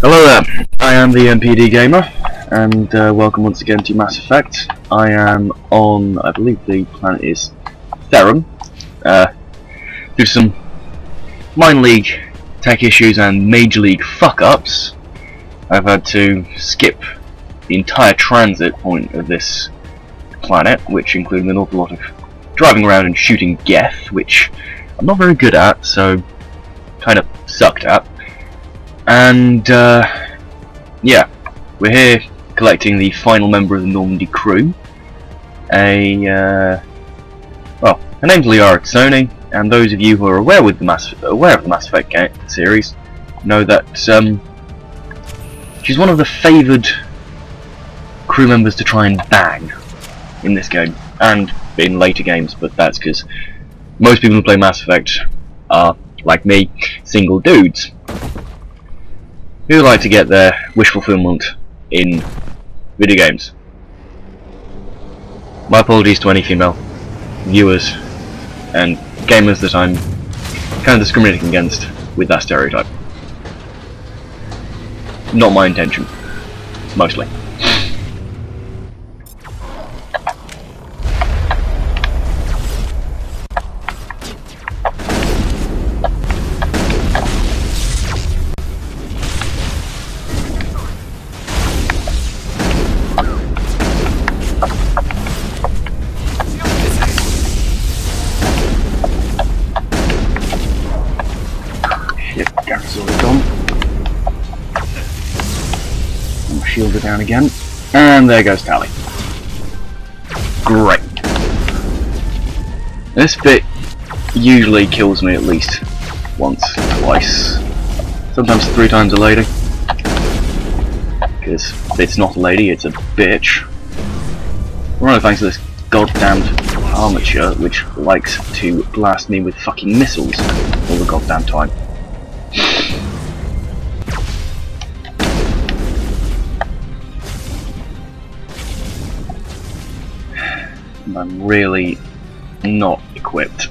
Hello there, I am the MPD Gamer, and welcome once again to Mass Effect. I am on, I believe the planet is Therum. Due to some minor league tech issues and major league fuck-ups, I've had to skip the entire transit point of this planet, which included an awful lot of driving around and shooting Geth, which I'm not very good at, so kind of sucked at. And yeah, we're here collecting the final member of the Normandy crew. Well, her name's Liara Sony, and those of you who are aware of the Mass Effect series know that she's one of the favoured crew members to try and bang in this game and in later games, but that's because most people who play Mass Effect are, like me, single dudes who like to get their wish fulfillment in video games. My apologies to any female viewers and gamers that I'm kind of discriminating against with that stereotype. Not my intention, mostly. Shields are down again, and there goes Tally. Great. This bit usually kills me at least once, twice, sometimes 3 times a lady. Because it's not a lady, it's a bitch. Right, thanks to this goddamned armature, which likes to blast me with fucking missiles all the goddamn time. I'm really not equipped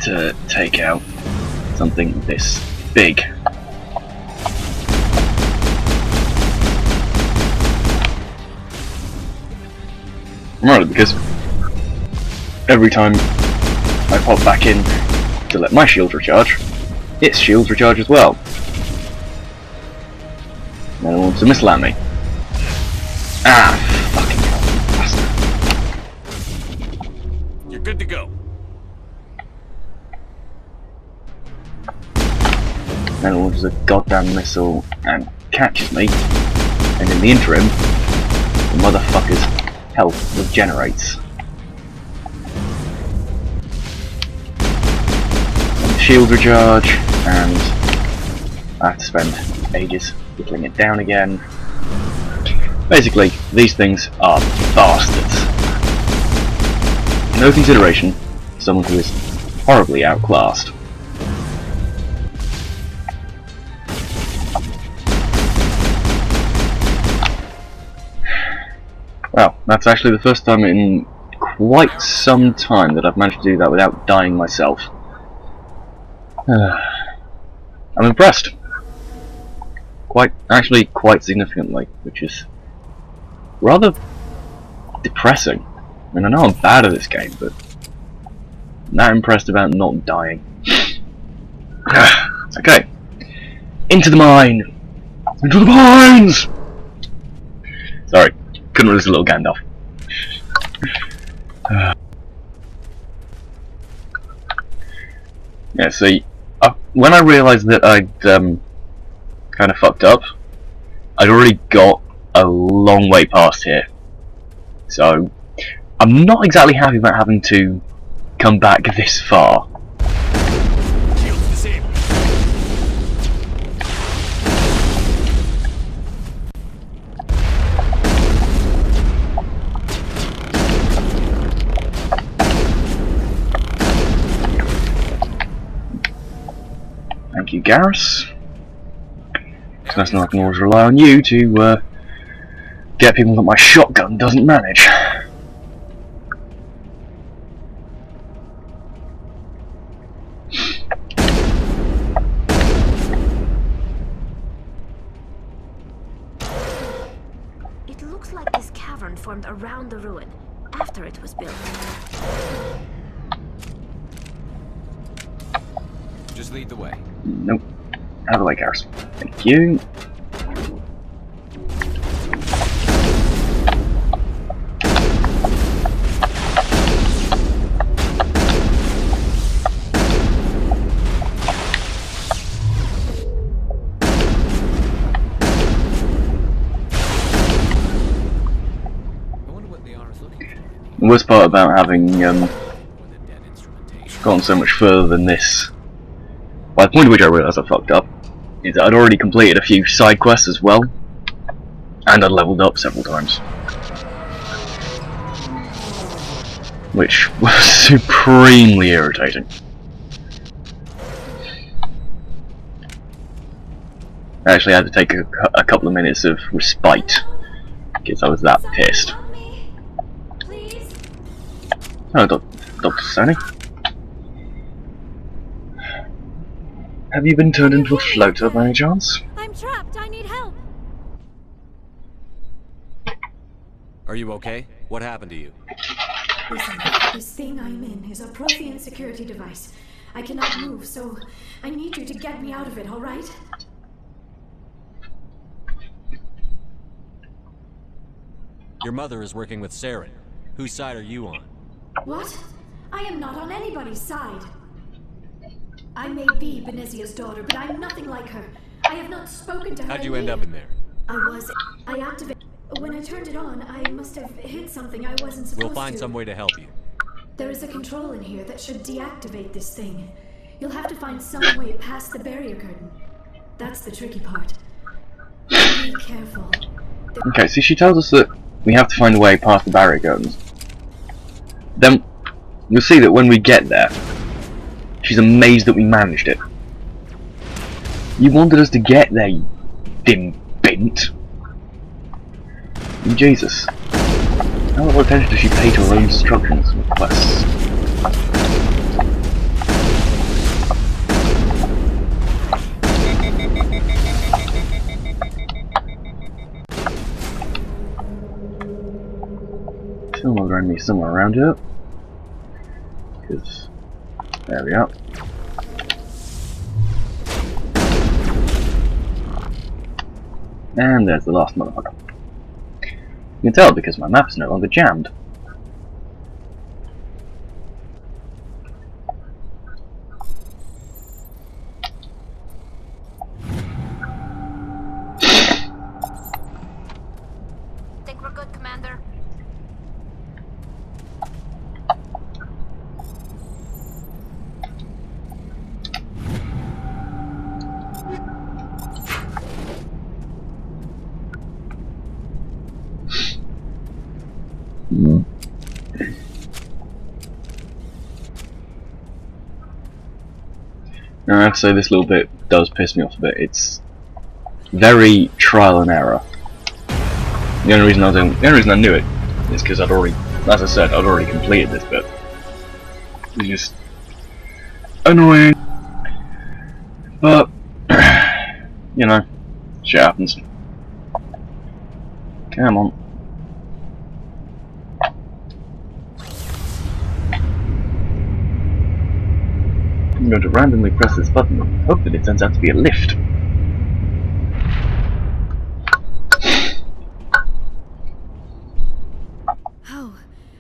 to take out something this big. Right, because every time I pop back in to let my shield recharge, its shields recharge as well. And it wants to missile at me. Ah, fucking hell. Good to go. Then it launches a goddamn missile and catches me, and in the interim, the motherfucker's health regenerates. And shield recharge, and I have to spend ages whittling it down again. Basically, these things are bastards. No consideration for someone who is horribly outclassed. Well, that's actually the first time in quite some time that I've managed to do that without dying myself. I'm impressed. Actually quite significantly, which is rather depressing. I mean, I know I'm bad at this game, but I'm not impressed about not dying. Okay. Into the mine! Into the mines! Sorry, couldn't resist a little Gandalf. Yeah, see, when I realised that I'd kind of fucked up, I'd already got a long way past here. So I'm not exactly happy about having to come back this far. Thank you, Garrus. Because now I can always rely on you to get people that my shotgun doesn't manage. horn formed around the ruin after it was built. Just lead the way. Nope. Out of the way, Garrus. Thank you. The worst part about having gone so much further than this, by the point at which I realised I fucked up, is that I'd already completed a few side quests as well, and I'd leveled up several times, which was supremely irritating. I actually had to take a couple of minutes of respite because I was that pissed. Oh, Dr. Sunny. Have you been turned into a floater by any chance? I'm trapped. I need help. Are you okay? What happened to you? Listen, this thing I'm in is a Prothean security device. I cannot move, so I need you to get me out of it, alright? Your mother is working with Saren. Whose side are you on? What? I am not on anybody's side. I may be Benezia's daughter, but I'm nothing like her. I have not spoken to her. How'd you end up in there? I activated. When I turned it on, I must have hit something I wasn't supposed to. We'll find some way to help you. There is a control in here that should deactivate this thing. You'll have to find some way past the barrier curtain. That's the tricky part. Be careful. Okay, so she tells us that we have to find a way past the barrier curtains. Then you'll see that when we get there, she's amazed that we managed it. You wanted us to get there, you dim bint. Jesus. How little attention does she pay to her own instructions and requests? Still another enemy somewhere around here. Because there we are. And there's the last motherfucker. You can tell because my map's no longer jammed. Think we're good, Commander? Now I have to say this little bit does piss me off a bit. It's very trial and error. The only reason I knew it is because I'd already, as I said, I'd already completed this bit. It's just annoying, but you know, shit happens. Come on. I'm going to randomly press this button and hope that it turns out to be a lift.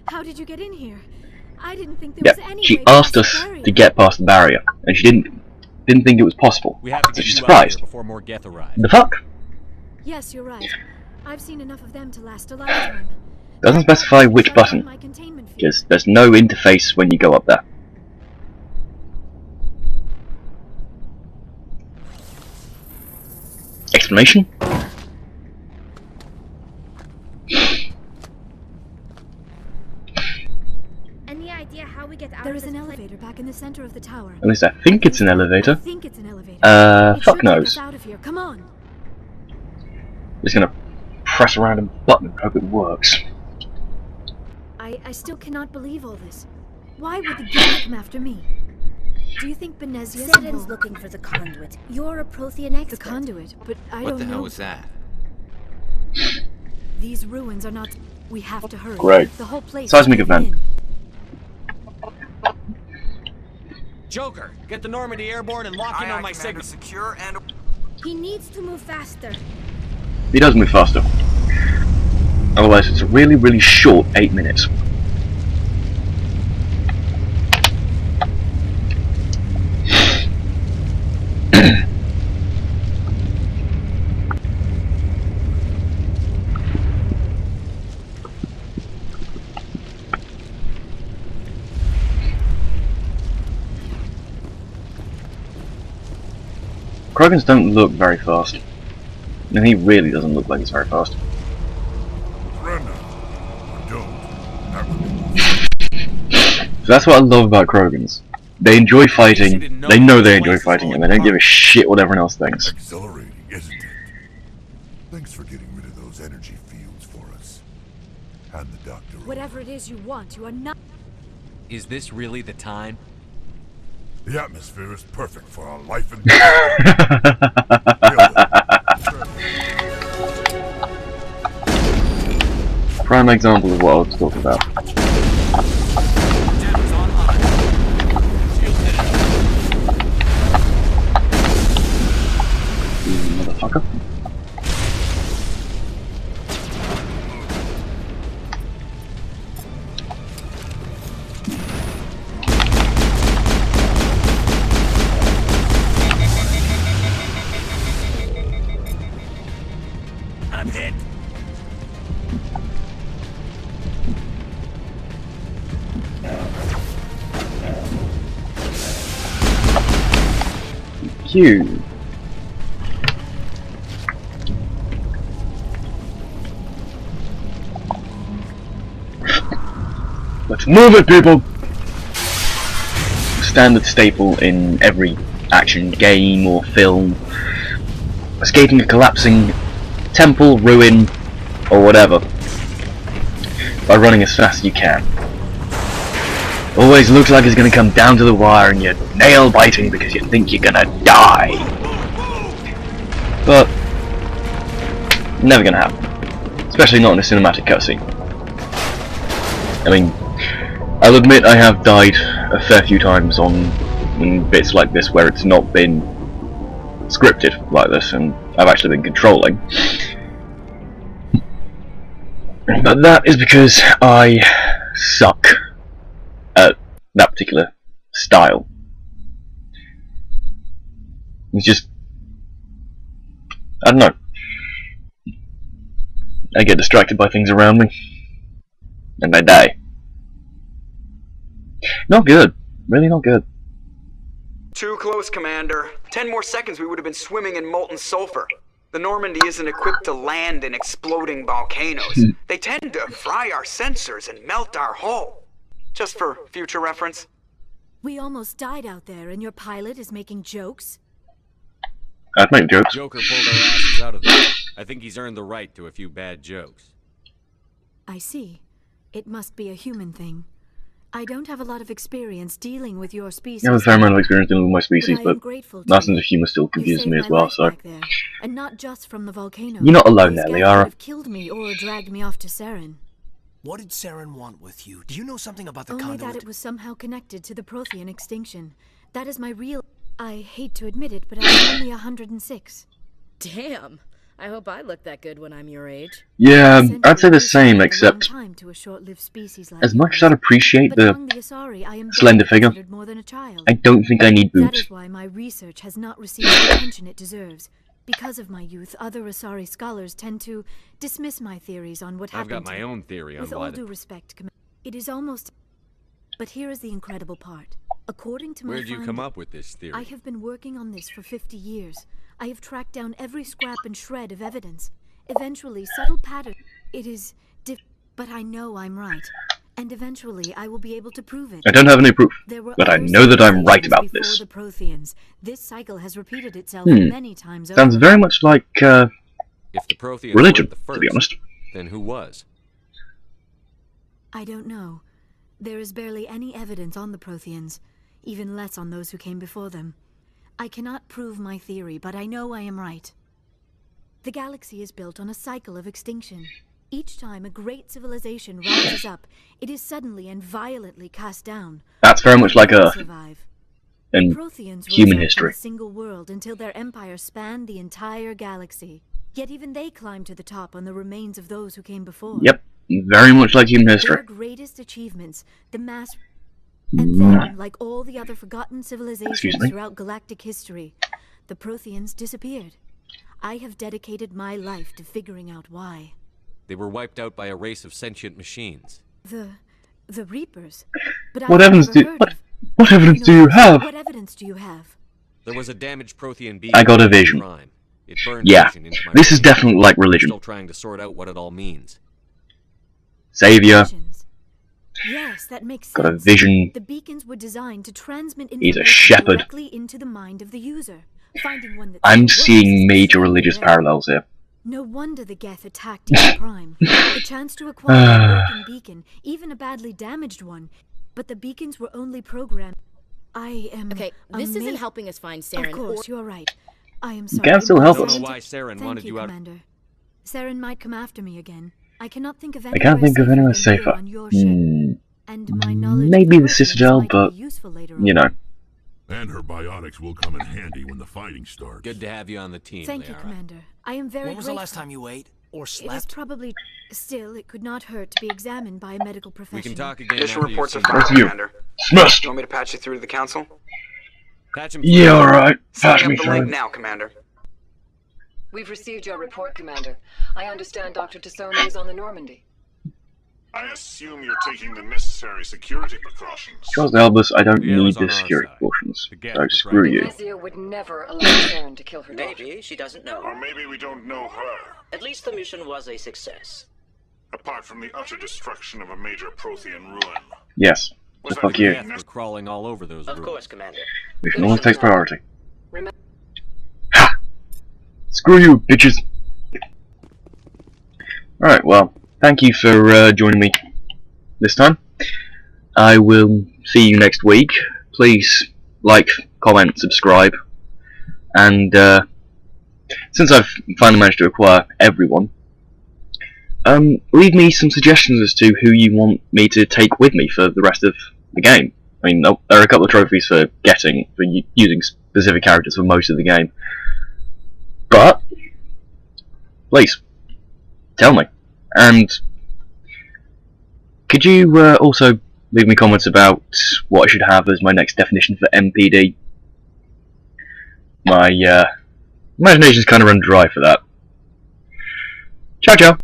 How did you get in here? I didn't think there Yeah, was any she way asked past the us barrier. to get past the barrier, and she didn't think it was possible. We have to So get she's you out of here surprised. before more Geth arrive. The fuck? Yes, you're right. I've seen enough of them to last a lifetime. Doesn't specify which button, My containment field. because there's no interface when you go up there. Explanation? Any idea how we get out There of is this an place? elevator back in the center of the tower. At least I think it's an I elevator. think it's an elevator. It Fuck should take knows. us out of here. Come on. Just gonna press a random button and hope it works. I still cannot believe all this. Why would the Geth come after me? Do you think Benezia is Saren's looking for the conduit. You're a Prothean expert. the conduit? But I What don't the know. hell was that? These ruins are not. We have to hurry. Great. The whole place. Seismic is event. in. Joker, get the Normandy airborne and lock in on my signal. Secure and He needs to move faster. He does move faster. Otherwise, it's a really, really short 8 minutes. Krogans don't look very fast. And he really doesn't look like he's very fast. Brenda, don't. That would be So that's what I love about Krogans. They enjoy fighting, they know they enjoy fighting, and they don't give a shit what everyone else thinks. exhilarating, isn't it? Thanks for getting rid of those energy fields for us. And the doctor. Whatever it is you want, you are not. Is this really the time? The atmosphere is perfect for our life and death. Prime example of what I was talking about. Jammers online. Shield Motherfucker. I'm hit. Q. Let's move it, people! Standard staple in every action game or film. Escaping a collapsing temple, ruin, or whatever. By running as fast as you can. Always looks like it's gonna come down to the wire and you're nail biting because you think you're gonna die. But never gonna happen. Especially not in a cinematic cutscene. I mean, I'll admit I have died a fair few times on bits like this where it's not been scripted like this and I've actually been controlling. But that is because I suck at that particular style. It's just, I don't know. I get distracted by things around me, and I die. Not good. Really not good. Too close, Commander. 10 more seconds we would have been swimming in molten sulfur. The Normandy isn't equipped to land in exploding volcanoes. They tend to fry our sensors and melt our hull. Just for future reference. We almost died out there, and your pilot is making jokes. I'd make jokes. Joker pulled our asses out of there. I think he's earned the right to a few bad jokes. I see. It must be a human thing. I don't have a lot of experience dealing with your species. I have a fair amount of experience dealing with my species, I am but grateful to that sense you. of humour still You confuses saved me my as well, life so... back there, and not just from the volcano. You're not alone These there, guys Liara. could have killed me or dragged me off to Saren. What did Saren want with you? Do you know something about the Only conduit? that it was somehow connected to the Prothean extinction. That is my real... I hate to admit it, but I'm only 106. Damn. I hope I look that good when I'm your age. Yeah, Essentially, I'd say the this is same, a long except time to a short-lived species like as much as yours. I'd appreciate But the among the Asari, I am slender barely figure, considered more than a child. I don't think I need That boobs. is why my research has not received the attention it deserves. Because of my youth, other Asari scholars tend to dismiss my theories on what I've happened got my to me. own theory on With why all due respect, it is almost... But here is the incredible part. According to my Where'd you come finding- up with this theory? I have been working on this for 50 years. I have tracked down every scrap and shred of evidence. Eventually, subtle pattern. It is but I know I'm right. And eventually, I will be able to prove it. I don't have any proof, There were but I other know that I'm right civilizations about before this. the Protheans. This cycle has repeated itself many times Sounds over. very much like, If the Protheans religion, weren't the first, to be honest. then who was? I don't know. There is barely any evidence on the Protheans, even less on those who came before them. I cannot prove my theory, but I know I am right. The galaxy is built on a cycle of extinction. Each time a great civilization rises up, it is suddenly and violently cast down. That's very much like Earth Survive. in Protheans human rose up from history. a single world until their empire spanned the entire galaxy. Yet even they climbed to the top on the remains of those who came before. Yep, very much like human history. Their greatest achievements, the mass... And then, like all the other forgotten civilizations throughout galactic history, the Protheans disappeared. I have dedicated my life to figuring out why. They were wiped out by a race of sentient machines. The Reapers. But What I've evidence never do heard of... what evidence do you have? What evidence do you have? There was a damaged Prothean beacon. I got a vision. Crime. It burned Yeah, vision into my this is brain. definitely like I'm religion. still trying to sort out what it all means. Savior, Visions. Yes, that makes sense. got a vision. The beacons were designed to transmit He's a information shepherd. directly into the mind of the user. Finding one that I'm still seeing works major is religious rare. parallels here. No wonder the Geth attacked Eve Prime. The chance to acquire a working beacon, even a badly damaged one. But the beacons were only programmed. I am... Okay, this isn't helping us find Saren. Of course, you're right. I am sorry. can still My help I us. don't know scientific- why Saren Thank wanted you, you out. Commander. Saren might come after me again. I cannot think of I anywhere can't think of anywhere safer than here safer. on your ship. And my knowledge Maybe of the Protheans Citadel, might be but, useful later you on. know. And her biotics will come in handy when the fighting starts. Good to have you on the team, Thank you, Liara. Commander. I am very When was the grateful. last time you ate? Or It is slept? probably... Still, it could not hurt to be examined by a medical professional. We can talk again Mission after you've reports are seen fine, That's you. Commander. Smashed! You want me to patch you through to the council? Patch him Yeah, alright. Patch Setting me up the link through. now, Commander. We've received your report, Commander. I understand Dr. Tassoni is on the Normandy. I assume you're taking the necessary security precautions. Charles Albus, I don't Liara's need on the our security side. precautions. The Geth So was screw right. you. Venezia would never allow Saren to kill her daughter. Maybe she doesn't know. Or maybe we don't know her. At least the mission was a success. Apart from the utter destruction of a major Prothean ruin. Yes. Was So that fuck the you. Geth were crawling all over those Of ruins. course, Commander. Mission always takes priority. Remember, Ha! Screw you, bitches! Alright, well, thank you for joining me this time. I will see you next week. Please like, comment, subscribe. And since I've finally managed to acquire everyone, leave me some suggestions as to who you want me to take with me for the rest of the game. I mean, there are a couple of trophies for using specific characters for most of the game. But, please, tell me. And could you also leave me comments about what I should have as my next definition for MPD? My imagination's kind of run dry for that. Ciao, ciao!